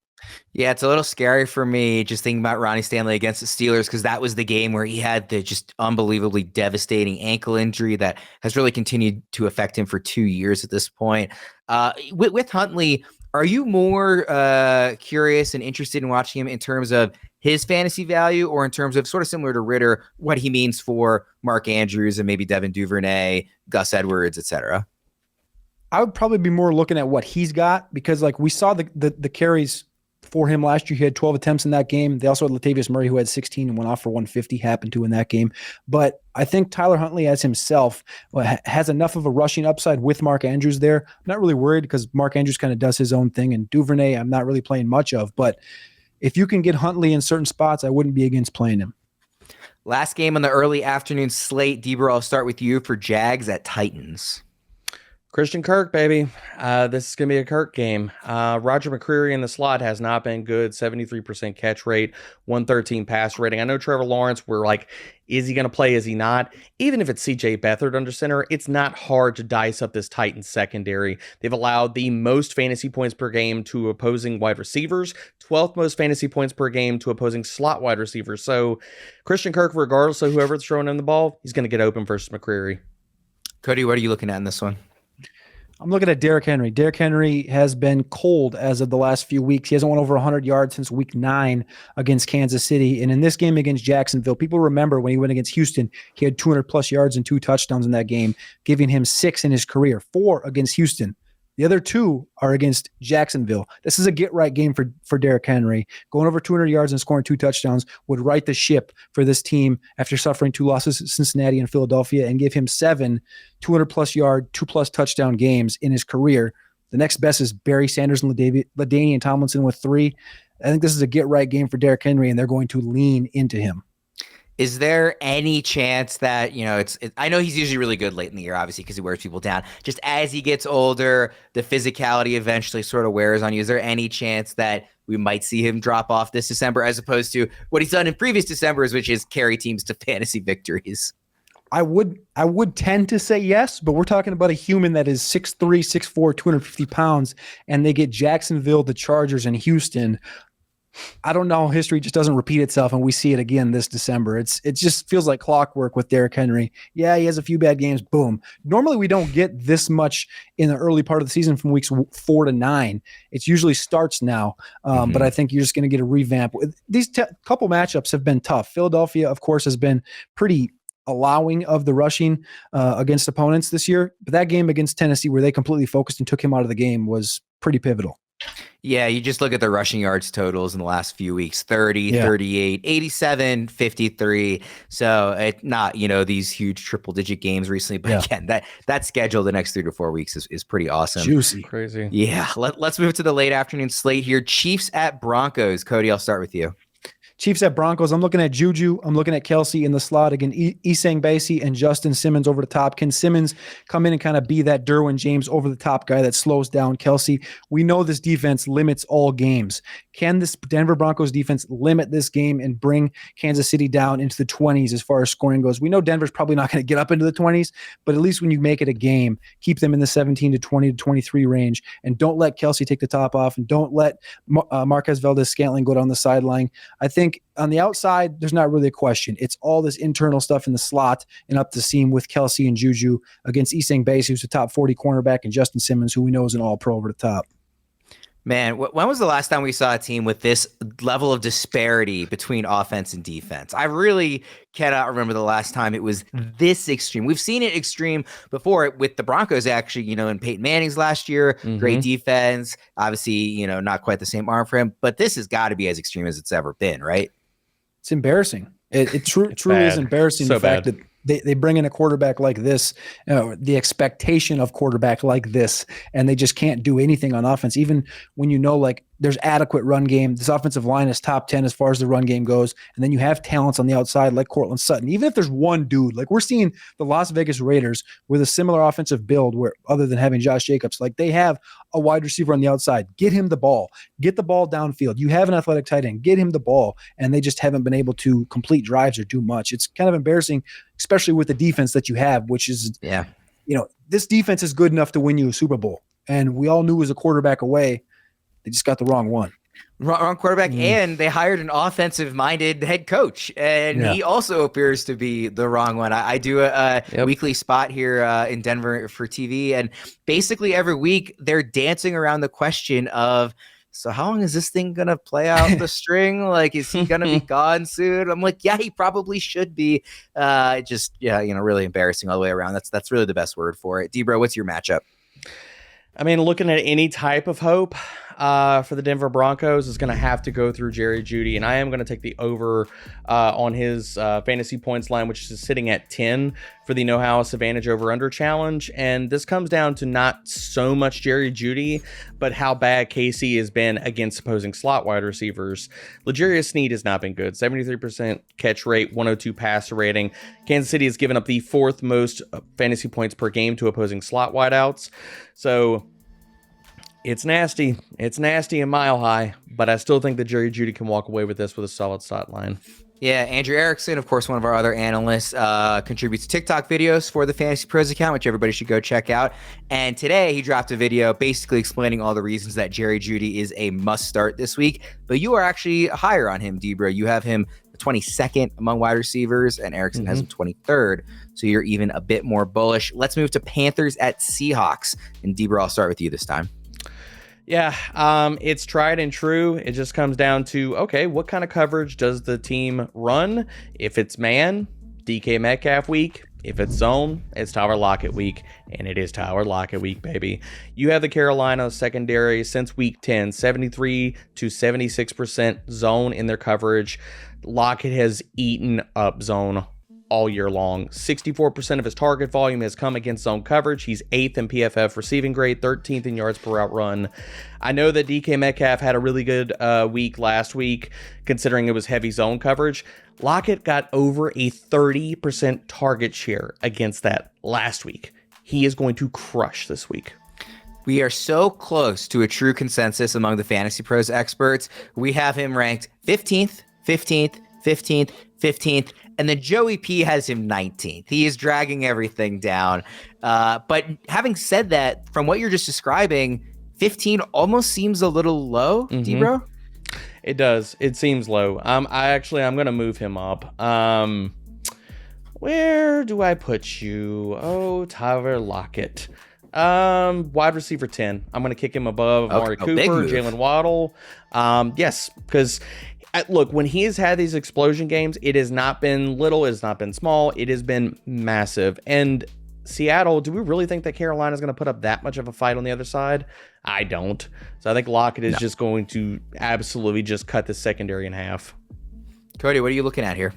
Yeah, it's a little scary for me just thinking about Ronnie Stanley against the Steelers because that was the game where he had the just unbelievably devastating ankle injury that has really continued to affect him for 2 years at this point. With Huntley, are you more curious and interested in watching him in terms of his fantasy value or in terms of sort of similar to Ridder, what he means for Mark Andrews and maybe Devin Duvernay, Gus Edwards, etc.? I would probably be more looking at what he's got because like we saw the carries for him last year. He had 12 attempts in that game. They also had Latavius Murray, who had 16 and went off for 150, happened to in that game. But I think Tyler Huntley as himself has enough of a rushing upside with Mark Andrews there. I'm not really worried because Mark Andrews kind of does his own thing, and Duvernay I'm not really playing much of. But if you can get Huntley in certain spots, I wouldn't be against playing him. Last game on the early afternoon slate. Debra, I'll start with you for Jags at Titans. Christian Kirk, baby. This is going to be a Kirk game. Roger McCreary in the slot has not been good. 73% catch rate, 113 pass rating. I know Trevor Lawrence, we're like, is he going to play? Is he not? Even if it's CJ Beathard under center, it's not hard to dice up this Titans secondary. They've allowed the most fantasy points per game to opposing wide receivers, 12th most fantasy points per game to opposing slot wide receivers. So Christian Kirk, regardless of whoever's throwing him the ball, he's going to get open versus McCreary. Cody, what are you looking at in this one? I'm looking at Derrick Henry. Derrick Henry has been cold as of the last few weeks. He hasn't won over 100 yards since week 9 against Kansas City. And in this game against Jacksonville, people remember when he went against Houston, he had 200 plus yards and 2 touchdowns in that game, giving him 6 in his career, 4 against Houston. The other 2 are against Jacksonville. This is a get-right game for Derrick Henry. Going over 200 yards and scoring 2 touchdowns would right the ship for this team after suffering 2 losses at Cincinnati and Philadelphia, and give him 7 200-plus yard, 2-plus touchdown games in his career. The next best is Barry Sanders and LaDainian Tomlinson with 3. I think this is a get-right game for Derrick Henry, and they're going to lean into him. Is there any chance that, I know he's usually really good late in the year, obviously, because he wears people down. Just as he gets older, the physicality eventually sort of wears on you. Is there any chance that we might see him drop off this December as opposed to what he's done in previous Decembers, which is carry teams to fantasy victories? I would tend to say yes, but we're talking about a human that is 6'3", 6'4", 250 pounds, and they get Jacksonville, the Chargers, and Houston. I don't know. History just doesn't repeat itself, and we see it again this December. It just feels like clockwork with Derrick Henry. Yeah, he has a few bad games. Boom. Normally, we don't get this much in the early part of the season from weeks 4 to 9. It usually starts now, but I think you're just going to get a revamp. These couple matchups have been tough. Philadelphia, of course, has been pretty allowing of the rushing against opponents this year, but that game against Tennessee, where they completely focused and took him out of the game, was pretty pivotal. Yeah, you just look at the rushing yards totals in the last few weeks, 30, 38, 87, 53. So it's not, these huge triple digit games recently, but again, that schedule the next 3 to 4 weeks is pretty awesome. Juicy. Crazy. Yeah. Let's move to the late afternoon slate here. Chiefs at Broncos. Cody, I'll start with you. Chiefs at Broncos. I'm looking at Juju. I'm looking at Kelsey in the slot. Again, Isang Basie and Justin Simmons over the top. Can Simmons come in and kind of be that Derwin James over the top guy that slows down Kelsey? We know this defense limits all games. Can this Denver Broncos defense limit this game and bring Kansas City down into the 20s as far as scoring goes? We know Denver's probably not going to get up into the 20s, but at least when you make it a game, keep them in the 17 to 20 to 23 range, and don't let Kelsey take the top off, and don't let Marquez Valdez-Scantling go down the sideline. I think on the outside, there's not really a question. It's all this internal stuff in the slot and up the seam with Kelsey and Juju against Isang Basie, who's a top 40 cornerback, and Justin Simmons, who we know is an all-pro over the top. Man, when was the last time we saw a team with this level of disparity between offense and defense? I really cannot remember the last time it was this extreme. We've seen it extreme before with the Broncos, actually, in Peyton Manning's last year. Great defense. Obviously, not quite the same arm for him, but this has got to be as extreme as it's ever been, right? It's embarrassing. It truly is embarrassing. So the fact bad. that they bring in a quarterback like this, the expectation of quarterback like this, and they just can't do anything on offense, even when there's adequate run game. This offensive line is top 10 as far as the run game goes. And then you have talents on the outside like Cortland Sutton. Even if there's one dude, like we're seeing the Las Vegas Raiders with a similar offensive build where other than having Josh Jacobs, like they have a wide receiver on the outside. Get him the ball. Get the ball downfield. You have an athletic tight end. Get him the ball. And they just haven't been able to complete drives or do much. It's kind of embarrassing, especially with the defense that you have, which is, this defense is good enough to win you a Super Bowl. And we all knew it was a quarterback away. They just got the wrong one. Wrong quarterback, and they hired an offensive-minded head coach, and he also appears to be the wrong one. I do a weekly spot here in Denver for TV, and basically every week they're dancing around the question of, so how long is this thing going to play out the string? Like, is he going to be gone soon? I'm like, yeah, he probably should be. Really embarrassing all the way around. That's really the best word for it. Debro, what's your matchup? I mean, looking at any type of hope for the Denver Broncos is going to have to go through Jerry Jeudy, and I am going to take the over on his fantasy points line, which is sitting at 10 for the No House Advantage over-under challenge. And this comes down to not so much Jerry Jeudy, but how bad KC has been against opposing slot wide receivers. L'Jarius Sneed has not been good. 73% catch rate, 102 passer rating. Kansas City has given up the 4th most fantasy points per game to opposing slot wideouts. So it's nasty. It's nasty and mile high, but I still think that Jerry Jeudy can walk away with this with a solid slot line. Yeah, Andrew Erickson, of course, one of our other analysts, contributes TikTok videos for the FantasyPros account, which everybody should go check out. And today he dropped a video basically explaining all the reasons that Jerry Jeudy is a must start this week. But you are actually higher on him, Debro. You have him 22nd among wide receivers, and Erickson has him 23rd. So you're even a bit more bullish. Let's move to Panthers at Seahawks. And Debro, I'll start with you this time. Yeah, it's tried and true. It just comes down to, okay, what kind of coverage does the team run? If it's man, DK Metcalf week, If it's zone, it's Tyler Lockett week, and it is Tyler Lockett week, baby. You have the Carolina secondary since week 10, 73 to 76% zone in their coverage. Lockett has eaten up zone all year long. 64% of his target volume has come against zone coverage. He's 8th in PFF receiving grade, 13th in yards per route run. I know that DK Metcalf had a really good week last week, considering it was heavy zone coverage. Lockett got over a 30% target share against that last week. He is going to crush this week. We are so close to a true consensus among the Fantasy Pros experts. We have him ranked 15th, 15th, 15th, 15th, and then Joey P has him 19th. He is dragging everything down. But having said that, from what you're just describing, 15 almost seems a little low, D-Bro? It does. It seems low. I'm going to move him up. Where do I put you? Oh, Tyler Lockett. Wide receiver 10. I'm going to kick him above Amari Cooper, Jalen Waddle. Yes, because look, when he has had these explosion games, it has not been little, it has not been small, it has been massive. And Seattle, do we really think that Carolina is going to put up that much of a fight on the other side? I don't. So I think Lockett is just going to absolutely just cut the secondary in half. Cody, what are you looking at here?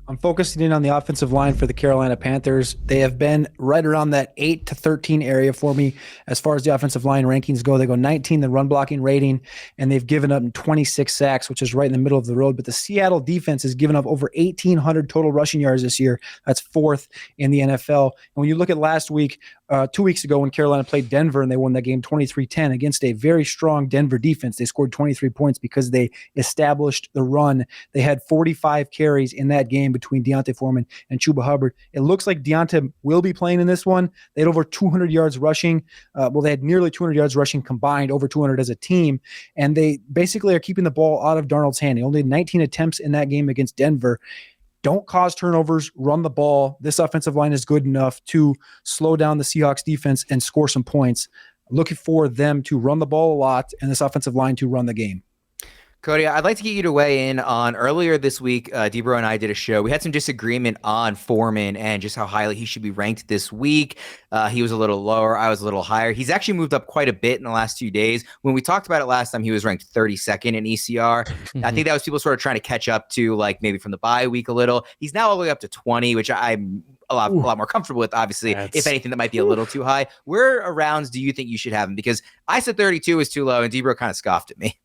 I'm focusing in on the offensive line for the Carolina Panthers. They have been right around that 8 to 13 area for me as far as the offensive line rankings go. They go 19, the run blocking rating, and they've given up 26 sacks, which is right in the middle of the road. But the Seattle defense has given up over 1,800 total rushing yards this year. That's 4th in the NFL. And when you look at last week, 2 weeks ago when Carolina played Denver and they won that game 23-10 against a very strong Denver defense, they scored 23 points because they established the run. They had 45 carries in that game between Deontay Foreman and Chuba Hubbard. It looks like Deontay will be playing in this one. They had over 200 yards rushing. They had nearly 200 yards rushing combined, over 200 as a team. And they basically are keeping the ball out of Darnold's hand. He only had 19 attempts in that game against Denver. Don't cause turnovers, run the ball. This offensive line is good enough to slow down the Seahawks defense and score some points. I'm looking for them to run the ball a lot and this offensive line to run the game. Cody, I'd like to get you to weigh in on earlier this week. Debro and I did a show. We had some disagreement on Foreman and just how highly he should be ranked this week. He was a little lower. I was a little higher. He's actually moved up quite a bit in the last 2 days. When we talked about it last time, he was ranked 32nd in ECR. I think that was people sort of trying to catch up to, like, maybe from the bye week a little. He's now all the way up to 20, which I'm a lot more comfortable with, obviously. If anything, that might be a little too high. Where arounds do you think you should have him? Because I said 32 is too low, and Debro kind of scoffed at me.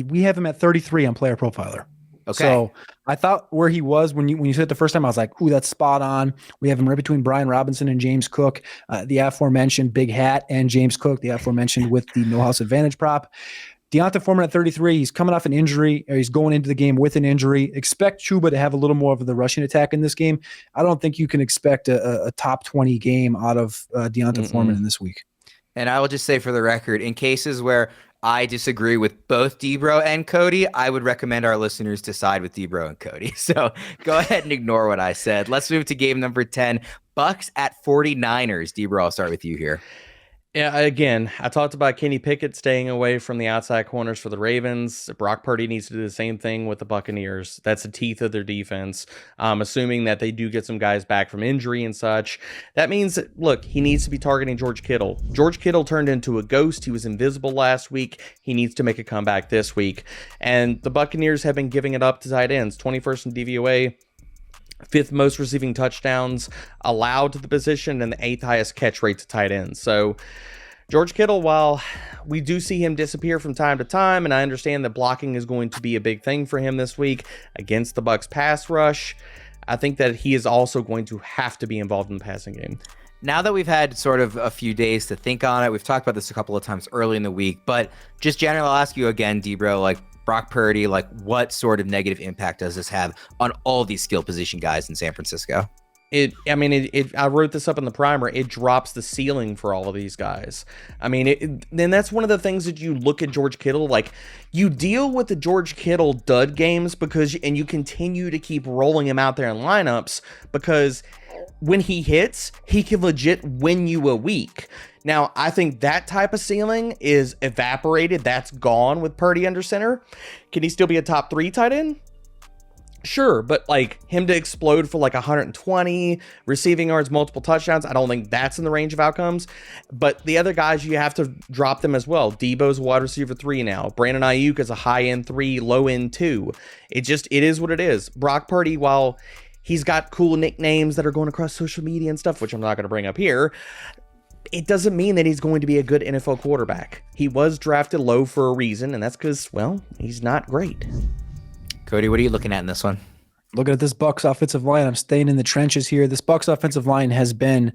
We have him at 33 on Player Profiler. Okay. So I thought where he was when you said it the first time, I was like, ooh, that's spot on. We have him right between Brian Robinson and James Cook, the aforementioned Big Hat, and James Cook, the aforementioned with the No House Advantage prop. Deontay Foreman at 33, he's coming off an injury, or he's going into the game with an injury. Expect Chuba to have a little more of the rushing attack in this game. I don't think you can expect a top 20 game out of Deontay Foreman in this week. And I will just say for the record, in cases where I disagree with both Debro and Cody, I would recommend our listeners to side with Debro and Cody. So go ahead and ignore what I said. Let's move to game number 10. Bucks at 49ers. Debro, I'll start with you here. Yeah, again, I talked about Kenny Pickett staying away from the outside corners for the Ravens. Brock Purdy needs to do the same thing with the Buccaneers. That's the teeth of their defense. Assuming that they do get some guys back from injury and such. That means, look, he needs to be targeting George Kittle. George Kittle turned into a ghost. He was invisible last week. He needs to make a comeback this week. And the Buccaneers have been giving it up to tight ends. 21st in DVOA. 5th most receiving touchdowns allowed to the position, and the 8th highest catch rate to tight ends. So George Kittle, while we do see him disappear from time to time, and I understand that blocking is going to be a big thing for him this week against the Bucs pass rush, I think that he is also going to have to be involved in the passing game. Now that we've had sort of a few days to think on it, we've talked about this a couple of times early in the week, but just generally, I'll ask you again, Debro, like, Brock Purdy, like, what sort of negative impact does this have on all these skill position guys in San Francisco? I wrote this up in the primer. It drops the ceiling for all of these guys. I mean, then that's one of the things that you look at George Kittle, like, you deal with the George Kittle dud games and you continue to keep rolling him out there in lineups because when he hits, he can legit win you a week. Now, I think that type of ceiling is evaporated. That's gone with Purdy under center. Can he still be a top 3 tight end? Sure, but like him to explode for like 120 receiving yards, multiple touchdowns, I don't think that's in the range of outcomes. But the other guys, you have to drop them as well. Debo's wide receiver 3 now. Brandon Ayuk is a high end 3, low end 2. It is what it is. Brock Purdy, while he's got cool nicknames that are going across social media and stuff, which I'm not going to bring up here, it doesn't mean that he's going to be a good NFL quarterback. He was drafted low for a reason, and that's because, well, he's not great. Cody, what are you looking at in this one? Looking at this Bucs offensive line, I'm staying in the trenches here. This Bucs offensive line has been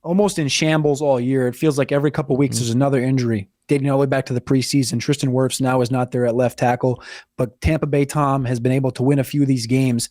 almost in shambles all year. It feels like every couple of weeks there's another injury. Dating all the way back to the preseason, Tristan Wirfs now is not there at left tackle, but Tampa Bay Tom has been able to win a few of these games.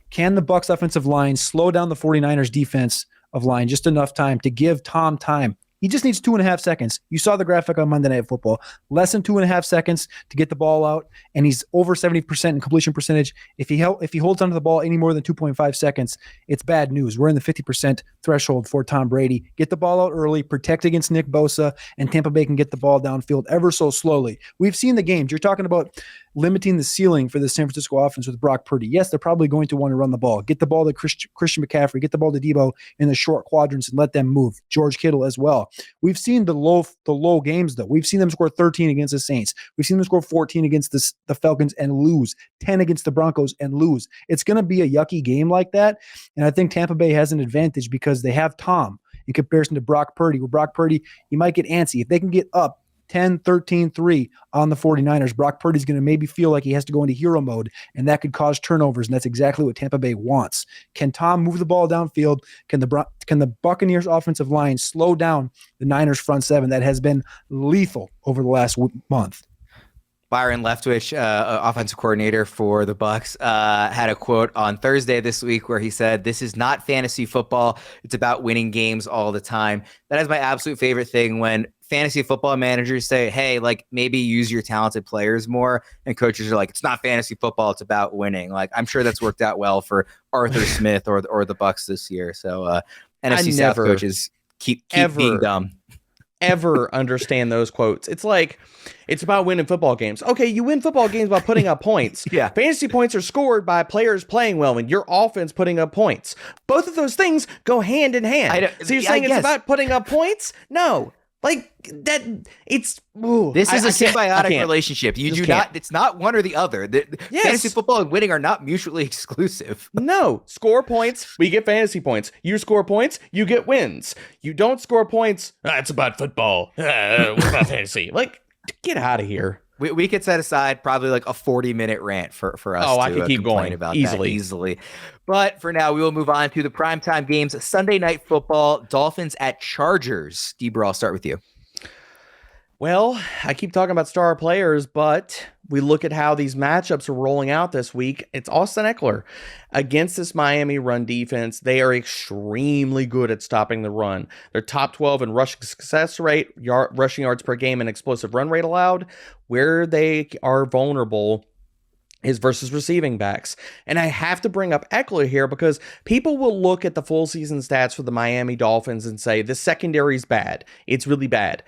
Can the Bucs offensive line slow down the 49ers defense of line just enough time to give Tom time? He just needs 2.5 seconds. You saw the graphic on Monday Night Football. Less than 2.5 seconds to get the ball out, and he's over 70% in completion percentage. If he holds onto the ball any more than 2.5 seconds, it's bad news. We're in the 50% threshold for Tom Brady. Get the ball out early, protect against Nick Bosa, and Tampa Bay can get the ball downfield ever so slowly. We've seen the games. You're talking about limiting the ceiling for the San Francisco offense with Brock Purdy. Yes, they're probably going to want to run the ball. Get the ball to Christian McCaffrey. Get the ball to Debo in the short quadrants and let them move. George Kittle as well. We've seen the low games, though. We've seen them score 13 against the Saints. We've seen them score 14 against the Falcons and lose, 10 against the Broncos and lose. It's going to be a yucky game like that, and I think Tampa Bay has an advantage because they have Tom in comparison to Brock Purdy. With Brock Purdy, he might get antsy. If they can get up 10, 13, 3 on the 49ers, Brock Purdy's going to maybe feel like he has to go into hero mode, and that could cause turnovers, and that's exactly what Tampa Bay wants. Can Tom move the ball downfield? Can the Buccaneers offensive line slow down the Niners front seven that has been lethal over the last month? Byron Leftwich, offensive coordinator for the Bucs, had a quote on Thursday this week where he said, "This is not fantasy football. It's about winning games all the time." That is my absolute favorite thing when fantasy football managers say, "Hey, like maybe use your talented players more," and coaches are like, "It's not fantasy football. It's about winning." Like I'm sure that's worked out well for Arthur Smith or the Bucs this year. So NFC South coaches keep being dumb. Ever understand those quotes. It's like, it's about winning football games. Okay, you win football games by putting up points. Yeah. Fantasy points are scored by players playing well and your offense putting up points. Both of those things go hand in hand. So you're saying it's about putting up points? No. Like that, it's this is a symbiotic relationship. You do not. It's not one or the other. Fantasy football and winning are not mutually exclusive. No, score points, we get fantasy points. You score points, you get wins. You don't score points. It's about football. What about fantasy? Like, get out of here. We could set aside probably like a 40-minute rant for us. Oh, I could keep going about easily. But for now, we will move on to the primetime games. Sunday Night Football, Dolphins at Chargers. Debra, I'll start with you. Well, I keep talking about star players, but we look at how these matchups are rolling out this week. It's Austin Eckler against this Miami run defense. They are extremely good at stopping the run. They're top 12 in rushing success rate, rushing yards per game, and explosive run rate allowed. Where they are vulnerable is versus receiving backs. And I have to bring up Eckler here because people will look at the full season stats for the Miami Dolphins and say, the secondary is bad. It's really bad.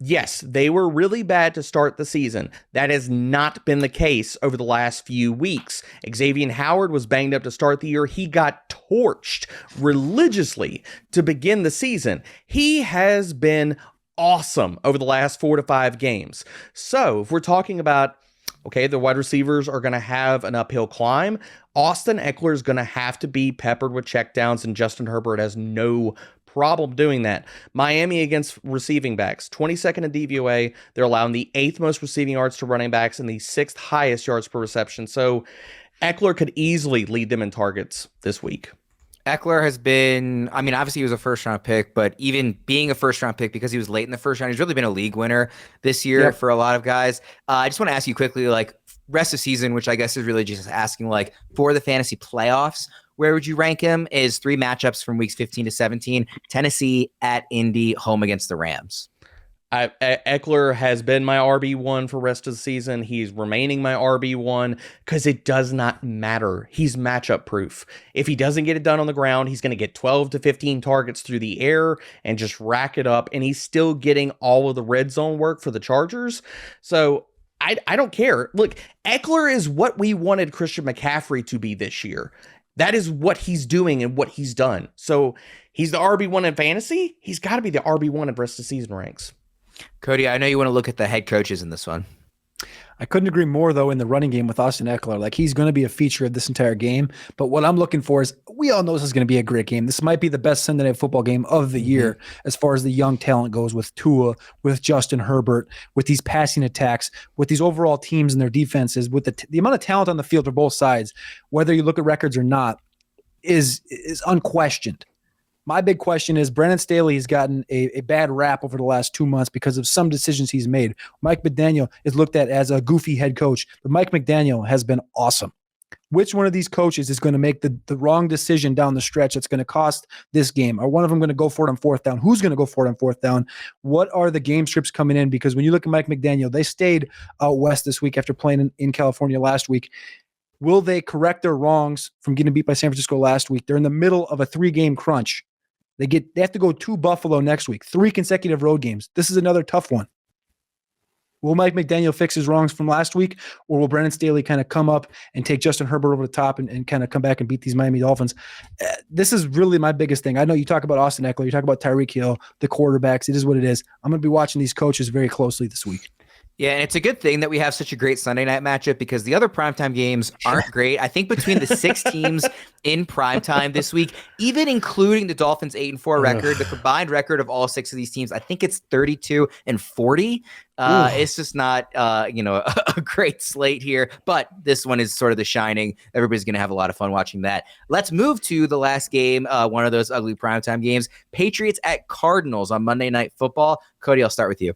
Yes, they were really bad to start the season. That has not been the case over the last few weeks. Xavier Howard was banged up to start the year. He got torched religiously to begin the season. He has been awesome over the last 4 to 5 games. So if we're talking about, okay, the wide receivers are going to have an uphill climb, Austin Eckler is going to have to be peppered with checkdowns, and Justin Herbert has no problem doing that. Miami against receiving backs, 22nd in DVOA. They're allowing the 8th most receiving yards to running backs and the 6th highest yards per reception. So Eckler could easily lead them in targets this week. Eckler has been, I mean, obviously he was a first-round pick, but even being a first-round pick because he was late in the first round, he's really been a league winner this year for a lot of guys. I just want to ask you quickly, like, rest of season, which I guess is really just asking, like, for the fantasy playoffs, where would you rank him? Is 3 matchups from weeks 15 to 17, Tennessee at Indy, home against the Rams. Eckler has been my RB1 for rest of the season. He's remaining my RB1 because it does not matter. He's matchup proof. If he doesn't get it done on the ground, he's going to get 12 to 15 targets through the air and just rack it up. And he's still getting all of the red zone work for the Chargers. So I don't care. Look, Eckler is what we wanted Christian McCaffrey to be this year. That is what he's doing and what he's done. So he's the RB1 in fantasy. He's got to be the RB1 in the rest of the season ranks. Cody, I know you want to look at the head coaches in this one. I couldn't agree more, though, in the running game with Austin Eckler. Like, he's going to be a feature of this entire game. But what I'm looking for is, we all know this is going to be a great game. This might be the best Sunday Night Football game of the year as far as the young talent goes, with Tua, with Justin Herbert, with these passing attacks, with these overall teams and their defenses, with the amount of talent on the field for both sides, whether you look at records or not, is unquestioned. My big question is, Brandon Staley has gotten a bad rap over the last 2 months because of some decisions he's made. Mike McDaniel is looked at as a goofy head coach, but Mike McDaniel has been awesome. Which one of these coaches is going to make the wrong decision down the stretch that's going to cost this game? Are one of them going to go for it on fourth down? Who's going to go for it on fourth down? What are the game scripts coming in? Because when you look at Mike McDaniel, they stayed out west this week after playing in California last week. Will they correct their wrongs from getting beat by San Francisco last week? They're in the middle of a 3-game crunch. They have to go to Buffalo next week, 3 consecutive road games. This is another tough one. Will Mike McDaniel fix his wrongs from last week, or will Brandon Staley kind of come up and take Justin Herbert over the top and kind of come back and beat these Miami Dolphins? This is really my biggest thing. I know you talk about Austin Eckler, you talk about Tyreek Hill, the quarterbacks. It is what it is. I'm going to be watching these coaches very closely this week. Yeah, and it's a good thing that we have such a great Sunday night matchup, because the other primetime games aren't great. I think between the 6 teams in primetime this week, even including the Dolphins' 8-4 record, the combined record of all 6 of these teams, I think it's 32-40. It's just not, a great slate here, but this one is sort of the shining. Everybody's going to have a lot of fun watching that. Let's move to the last game, one of those ugly primetime games, Patriots at Cardinals on Monday Night Football. Cody, I'll start with you.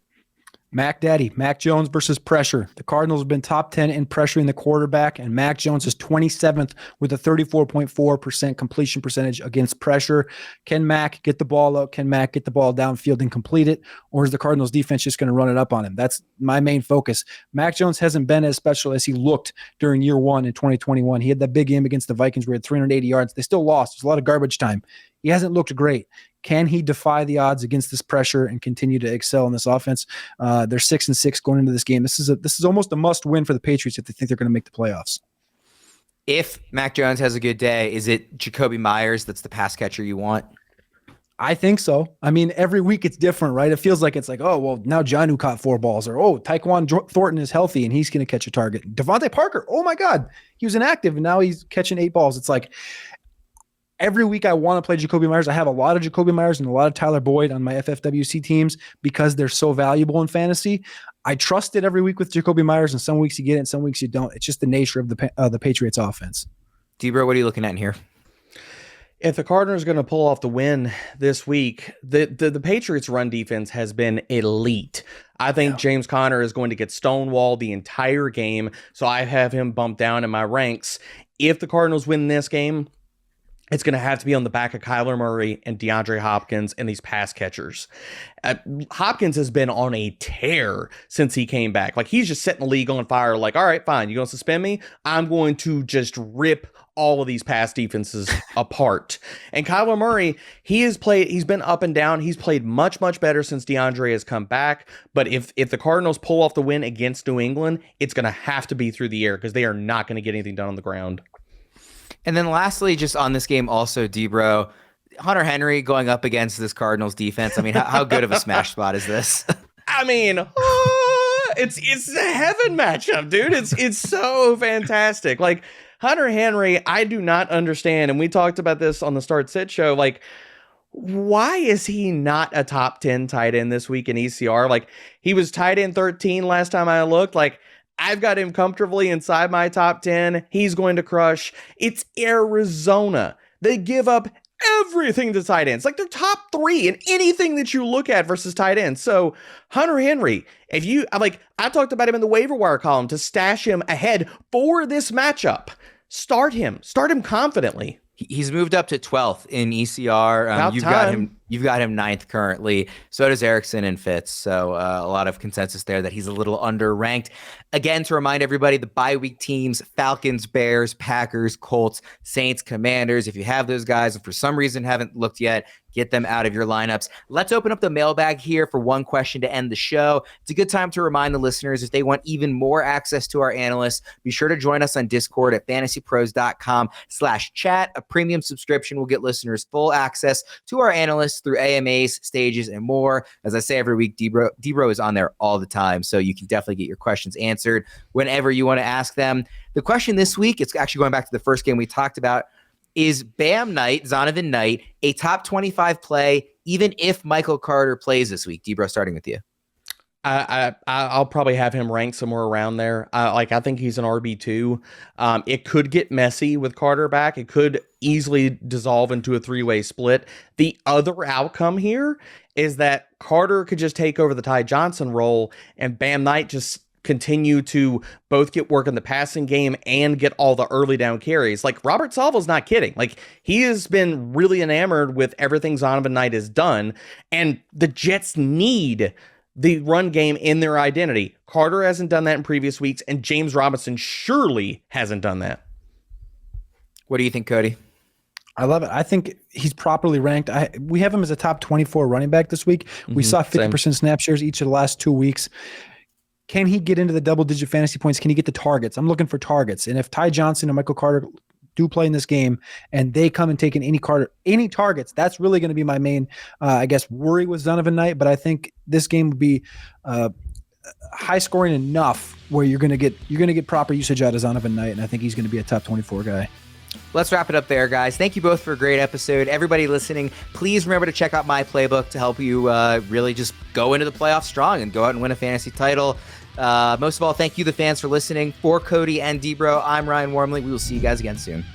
Mac Jones versus pressure. The Cardinals have been top 10 in pressuring the quarterback, and Mac Jones is 27th with a 34.4% completion percentage against pressure. Can Mac get the ball out? Can Mac get the ball downfield and complete it? Or is the Cardinals defense just going to run it up on him? That's my main focus. Mac Jones hasn't been as special as he looked during year 1 in 2021. He had that big game against the Vikings where he had 380 yards. They still lost. There's a lot of garbage time. He hasn't looked great. Can he defy the odds against this pressure and continue to excel in this offense? They're 6-6 going into this game. This is almost a must-win for the Patriots if they think they're going to make the playoffs. If Mac Jones has a good day, is it Jacoby Myers that's the pass catcher you want? I think so. I mean, every week it's different, right? It feels like it's like, oh, well, now Jonnu caught 4 balls, or, oh, Tyquan Thornton is healthy and he's going to catch a target. Devontae Parker, oh my God, he was inactive and now he's catching 8 balls. It's like, every week I want to play Jacoby Myers. I have a lot of Jacoby Myers and a lot of Tyler Boyd on my FFWC teams because they're so valuable in fantasy. I trust it every week with Jacoby Myers, and some weeks you get it and some weeks you don't. It's just the nature of the Patriots offense. Debro, what are you looking at in here? If the Cardinals are going to pull off the win this week, the Patriots' run defense has been elite. I think James Conner is going to get stonewalled the entire game, so I have him bumped down in my ranks. If the Cardinals win this game, it's going to have to be on the back of Kyler Murray and DeAndre Hopkins and these pass catchers. Hopkins has been on a tear since he came back. Like, he's just setting the league on fire. Like, all right, fine. You're going to suspend me? I'm going to just rip all of these pass defenses apart. And Kyler Murray, he's been up and down. He's played much, much better since DeAndre has come back. But if the Cardinals pull off the win against New England, it's going to have to be through the air because they are not going to get anything done on the ground. And then lastly, just on this game also, Debro, Hunter Henry going up against this Cardinals defense. I mean, how good of a smash spot is this? I mean, it's a heaven matchup, dude. It's so fantastic. Like, Hunter Henry, I do not understand. And we talked about this on the Start Sit show. Like, why is he not a top 10 tight end this week in ECR? Like, he was tight end 13 last time I looked. Like, I've got him comfortably inside my top 10. He's going to crush. It's Arizona. They give up everything to tight ends. Like, they're top 3 in anything that you look at versus tight ends. So Hunter Henry, I talked about him in the waiver wire column to stash him ahead for this matchup. Start him confidently. He's moved up to 12th in ECR. You've got him 9th currently. So does Erickson and Fitz. So a lot of consensus there that he's a little underranked. Again, to remind everybody, the bye week teams, Falcons, Bears, Packers, Colts, Saints, Commanders. If you have those guys and for some reason haven't looked yet, get them out of your lineups. Let's open up the mailbag here for one question to end the show. It's a good time to remind the listeners if they want even more access to our analysts, be sure to join us on Discord at fantasypros.com/chat. A premium subscription will get listeners full access to our analysts through AMAs, stages, and more. As I say every week, Debro is on there all the time, so you can definitely get your questions answered whenever you want to ask them. The question this week, it's actually going back to the first game we talked about, is Bam Knight, Zonovan Knight, a top 25 play, even if Michael Carter plays this week? Debro, starting with you. I'll probably have him ranked somewhere around there. I think he's an RB2. It could get messy with Carter back. It could easily dissolve into a 3-way split. The other outcome here is that Carter could just take over the Ty Johnson role and Bam Knight just continue to both get work in the passing game and get all the early down carries. Like, Robert Salvo's not kidding. Like, he has been really enamored with everything Zonovan Knight has done, and the Jets need the run game in their identity. Carter hasn't done that in previous weeks, and James Robinson surely hasn't done that. What do you think, Cody? I love it. I think he's properly ranked. We have him as a top 24 running back this week. We saw 50% snap shares each of the last 2 weeks. Can he get into the double-digit fantasy points? Can he get the targets? I'm looking for targets. And if Ty Johnson and Michael Carter do play in this game and they come and take in any targets, that's really going to be my main, worry with Zonovan Knight. But I think this game would be high scoring enough where you're going to get proper usage out of Zonovan Knight, and I think he's going to be a top 24 guy. Let's wrap it up there, guys. Thank you both for a great episode. Everybody listening, please remember to check out my playbook to help you really just go into the playoffs strong and go out and win a fantasy title. Most of all, thank you, the fans, for listening. For Cody and Debro, I'm Ryan Wormley. We will see you guys again soon.